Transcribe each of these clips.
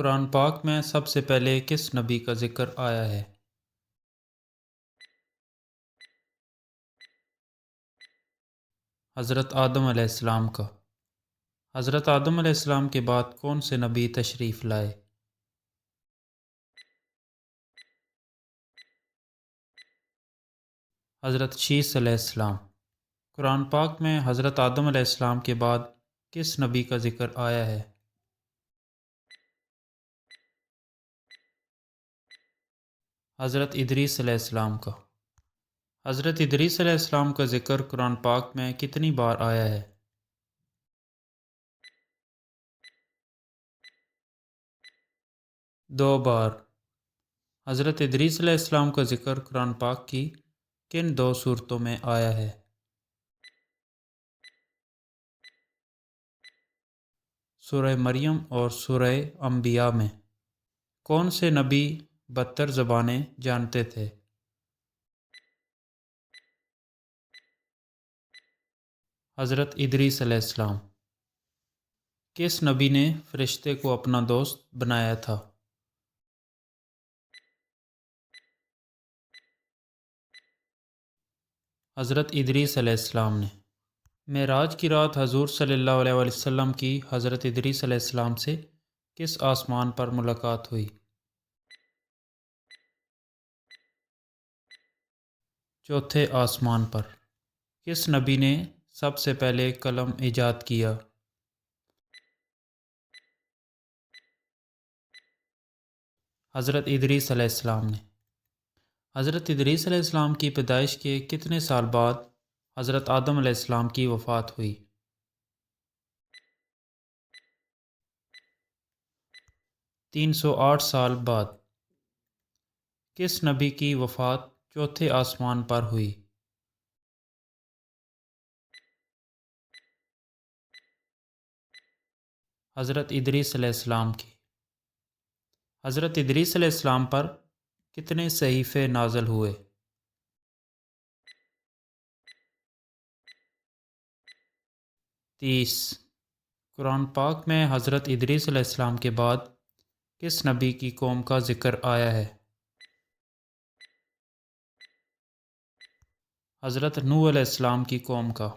قرآن پاک میں سب سے پہلے کس نبی کا ذکر آیا ہے؟ حضرت آدم علیہ السلام کا۔ حضرت آدم علیہ السلام کے بعد کون سے نبی تشریف لائے؟ حضرت شیس علیہ السلام۔ قرآن پاک میں حضرت آدم علیہ السلام کے بعد کس نبی کا ذکر آیا ہے؟ حضرت ادریس علیہ السلام کا۔ حضرت ادریس علیہ السلام کا ذکر قرآن پاک میں کتنی بار آیا ہے؟ 2 بار۔ حضرت ادریس علیہ السلام کا ذکر قرآن پاک کی کن 2 صورتوں میں آیا ہے؟ سورہ مریم اور سورہ انبیاء میں۔ کون سے نبی 72 زبانیں جانتے تھے؟ حضرت ادریس علیہ السلام۔ کس نبی نے فرشتے کو اپنا دوست بنایا تھا؟ حضرت ادریس علیہ السلام نے۔ معراج کی رات حضور صلی اللہ علیہ وسلم کی حضرت ادریس علیہ السلام سے کس آسمان پر ملاقات ہوئی؟ چوتھے آسمان پر۔ کس نبی نے سب سے پہلے قلم ایجاد کیا؟ حضرت ادریس علیہ السلام نے۔ حضرت ادریس علیہ السلام کی پیدائش کے کتنے سال بعد حضرت آدم علیہ السلام کی وفات ہوئی؟ 308 سال بعد۔ کس نبی کی وفات چوتھے آسمان پر ہوئی؟ حضرت ادریس علیہ السلام کی۔ حضرت ادریس علیہ السلام پر کتنے صحیفے نازل ہوئے؟ 30۔ قرآن پاک میں حضرت ادریس علیہ السلام کے بعد کس نبی کی قوم کا ذکر آیا ہے؟ حضرت نوح علیہ السلام کی قوم کا۔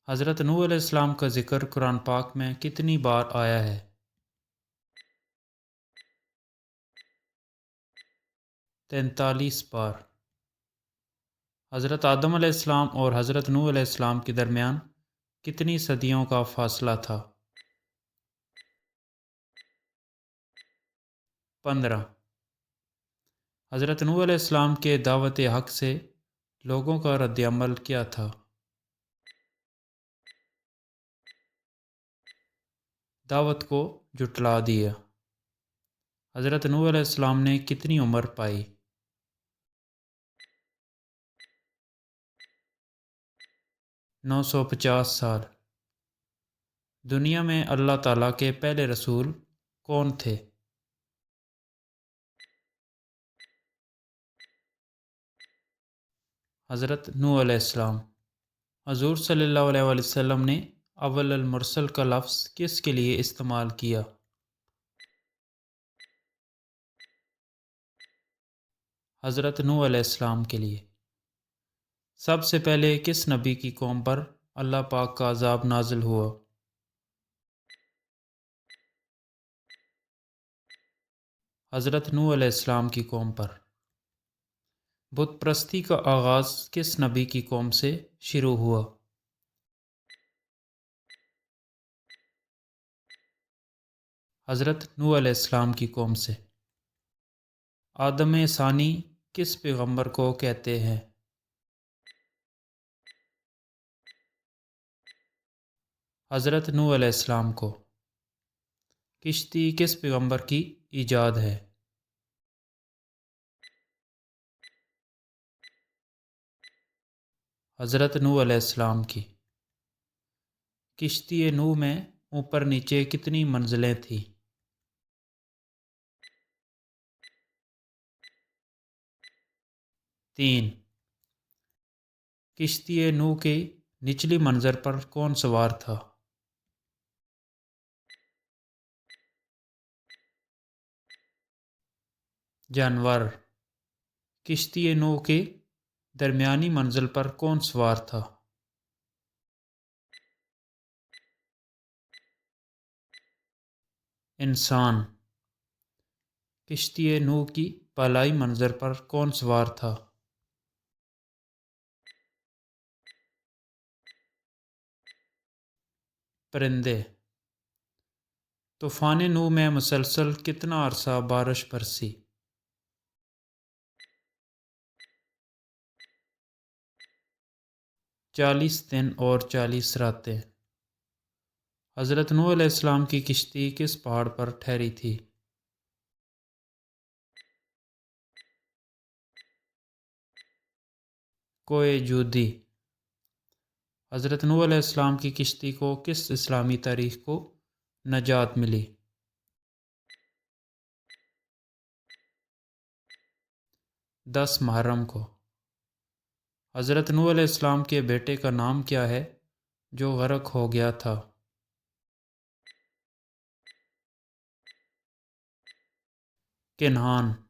حضرت نوح علیہ السلام کا ذکر قرآن پاک میں کتنی بار آیا ہے؟ 43 بار۔ حضرت آدم علیہ السلام اور حضرت نوح علیہ السلام کے درمیان کتنی صدیوں کا فاصلہ تھا؟ 15۔ حضرت نوح علیہ السلام کے دعوت حق سے لوگوں کا رد عمل کیا تھا؟ دعوت کو جھٹلا دیا۔ حضرت نوح علیہ السلام نے کتنی عمر پائی؟ 950 سال۔ دنیا میں اللہ تعالیٰ کے پہلے رسول کون تھے؟ حضرت نوح علیہ السلام۔ حضور صلی اللہ علیہ وسلم نے اول المرسل کا لفظ کس کے لیے استعمال کیا؟ حضرت نوح علیہ السلام کے لیے۔ سب سے پہلے کس نبی کی قوم پر اللہ پاک کا عذاب نازل ہوا؟ حضرت نوح علیہ السلام کی قوم پر۔ بت پرستی کا آغاز کس نبی کی قوم سے شروع ہوا؟ حضرت نوح علیہ السلام کی قوم سے۔ آدم ثانی کس پیغمبر کو کہتے ہیں؟ حضرت نوح علیہ السلام کو۔ کشتی کس پیغمبر کی ایجاد ہے؟ حضرت نوح علیہ السلام کی۔ کشتی نوح میں اوپر نیچے کتنی منزلیں تھیں؟ 3۔ کشتی نوح کی نچلی منزل پر کون سوار تھا؟ جانور۔ کشتی نوح کے درمیانی منزل پر کون سوار تھا؟ انسان۔ کشتی نوح کی بالائی منزل پر کون سوار تھا؟ پرندے۔ طوفان نوح میں مسلسل کتنا عرصہ بارش برسی؟ 40 دن اور 40 راتیں۔ حضرت نوح علیہ السلام کی کشتی کس پہاڑ پر ٹھہری تھی؟ کوہ جودی۔ حضرت نوح علیہ السلام کی کشتی کو کس اسلامی تاریخ کو نجات ملی؟ 10 محرم کو۔ حضرت نوح علیہ السلام کے بیٹے کا نام کیا ہے جو غرق ہو گیا تھا؟ کنعان۔